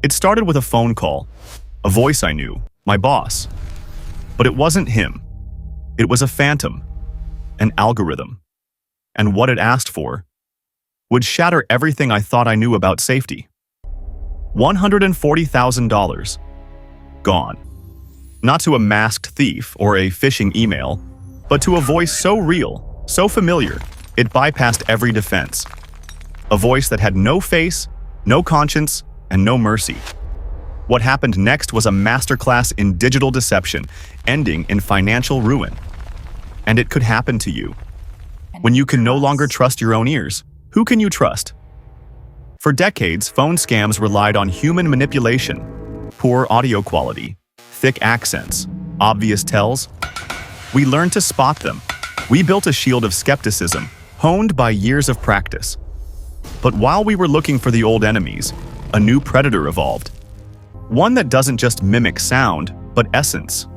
It started with a phone call, a voice I knew, my boss. But it wasn't him. It was a phantom, an algorithm. And what it asked for would shatter everything I thought I knew about safety. $140,000. Gone. Not to a masked thief or a phishing email, but to a voice so real, so familiar, it bypassed every defense. A voice that had no face, no conscience, and no mercy. What happened next was a masterclass in digital deception, ending in financial ruin. And it could happen to you. When you can no longer trust your own ears, who can you trust? For decades, phone scams relied on human manipulation, poor audio quality, thick accents, obvious tells. We learned to spot them. We built a shield of skepticism, honed by years of practice. But while we were looking for the old enemies, a new predator evolved. One that doesn't just mimic sound, but essence.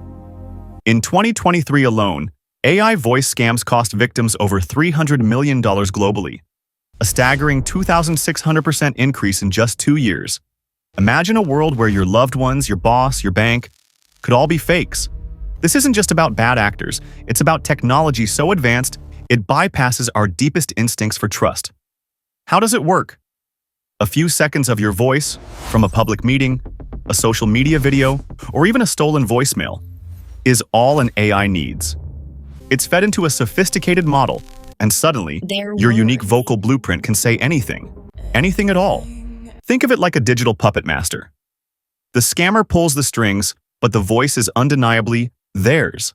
In 2023 alone, AI voice scams cost victims over $300 million globally, a staggering 2,600% increase in just 2 years. Imagine a world where your loved ones, your boss, your bank, could all be fakes. This isn't just about bad actors, it's about technology so advanced, it bypasses our deepest instincts for trust. How does it work? A few seconds of your voice, from a public meeting, a social media video, or even a stolen voicemail, is all an AI needs. It's fed into a sophisticated model, and suddenly, your unique vocal blueprint can say anything. Anything at all. Think of it like a digital puppet master. The scammer pulls the strings, but the voice is undeniably theirs.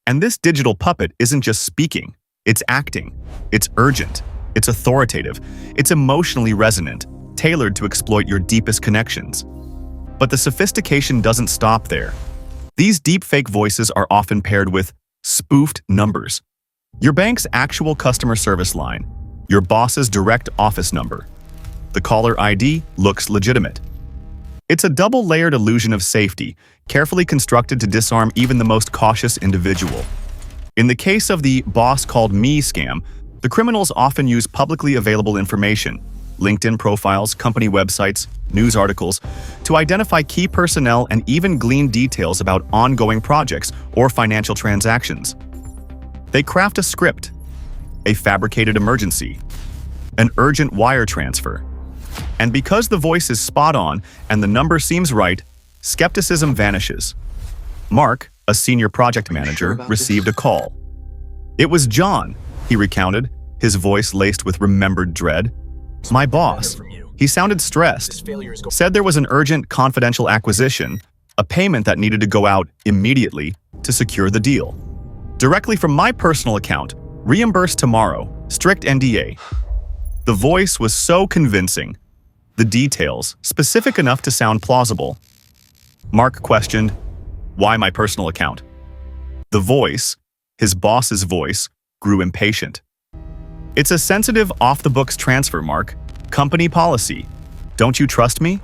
And this digital puppet isn't just speaking, it's acting. It's urgent. It's authoritative. It's emotionally resonant, tailored to exploit your deepest connections. But the sophistication doesn't stop there. These deepfake voices are often paired with spoofed numbers. Your bank's actual customer service line, your boss's direct office number. The caller ID looks legitimate. It's a double-layered illusion of safety, carefully constructed to disarm even the most cautious individual. In the case of the "boss called me" scam, the criminals often use publicly available information, LinkedIn profiles, company websites, news articles, to identify key personnel and even glean details about ongoing projects or financial transactions. They craft a script, a fabricated emergency, an urgent wire transfer. And because the voice is spot on and the number seems right, skepticism vanishes. Mark, a senior project manager, received a call. It was John, he recounted, his voice laced with remembered dread. My boss. He sounded stressed, said there was an urgent confidential acquisition, a payment that needed to go out immediately to secure the deal. Directly from my personal account, reimbursed tomorrow, strict NDA. The voice was so convincing, the details specific enough to sound plausible. Mark questioned, why my personal account? The voice, his boss's voice, grew impatient. It's a sensitive, off-the-books transfer, Mark. Company policy. Don't you trust me?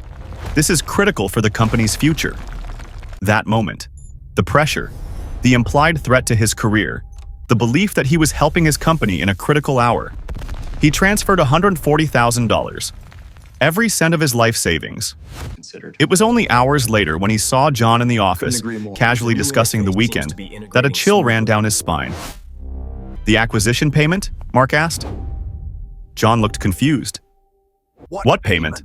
This is critical for the company's future. That moment. The pressure. The implied threat to his career. The belief that he was helping his company in a critical hour. He transferred $140,000. Every cent of his life savings. It was only hours later when he saw John in the office, casually discussing the weekend, that a chill ran down his spine. The acquisition payment? Mark asked. John looked confused. What payment?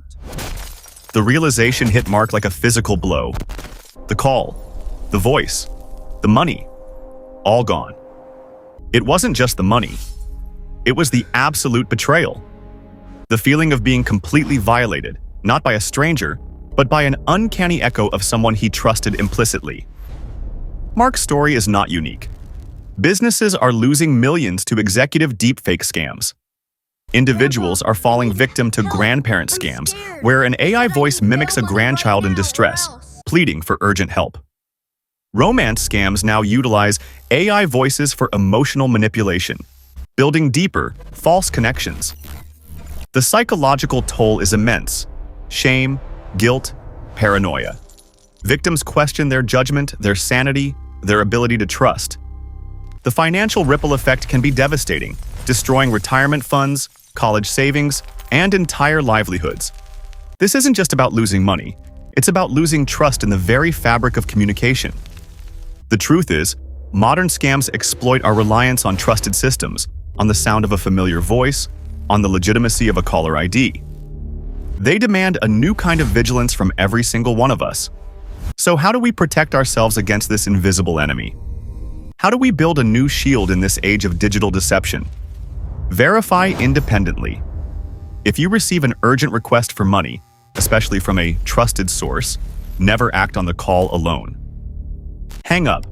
The realization hit Mark like a physical blow. The call, the voice, the money, all gone. It wasn't just the money. It was the absolute betrayal. The feeling of being completely violated, not by a stranger, but by an uncanny echo of someone he trusted implicitly. Mark's story is not unique. Businesses are losing millions to executive deepfake scams. Individuals are falling victim to grandparent scams, where an AI voice mimics a grandchild in distress, pleading for urgent help. Romance scams now utilize AI voices for emotional manipulation, building deeper, false connections. The psychological toll is immense. Shame, guilt, paranoia. Victims question their judgment, their sanity, their ability to trust. The financial ripple effect can be devastating, destroying retirement funds, college savings, and entire livelihoods. This isn't just about losing money. It's about losing trust in the very fabric of communication. The truth is, modern scams exploit our reliance on trusted systems, on the sound of a familiar voice, on the legitimacy of a caller ID. They demand a new kind of vigilance from every single one of us. So how do we protect ourselves against this invisible enemy? How do we build a new shield in this age of digital deception? Verify independently. If you receive an urgent request for money, especially from a trusted source, never act on the call alone. Hang up.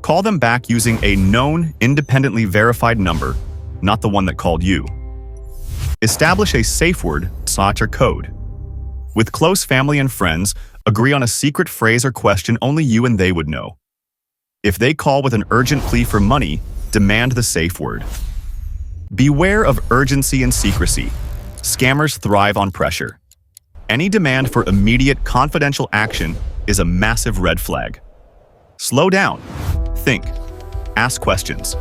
Call them back using a known, independently verified number, not the one that called you. Establish a safe word, SOT or code. With close family and friends, agree on a secret phrase or question only you and they would know. If they call with an urgent plea for money, demand the safe word. Beware of urgency and secrecy. Scammers thrive on pressure. Any demand for immediate, confidential action is a massive red flag. Slow down. Think. Ask questions.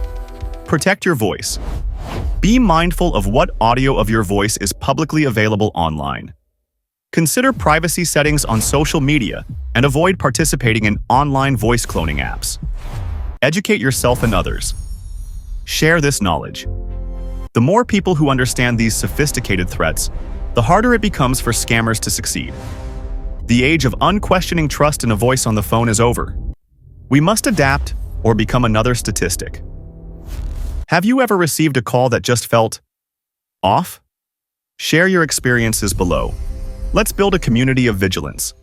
Protect your voice. Be mindful of what audio of your voice is publicly available online. Consider privacy settings on social media and avoid participating in online voice cloning apps. Educate yourself and others. Share this knowledge. The more people who understand these sophisticated threats, the harder it becomes for scammers to succeed. The age of unquestioning trust in a voice on the phone is over. We must adapt or become another statistic. Have you ever received a call that just felt off? Share your experiences below. Let's build a community of vigilance.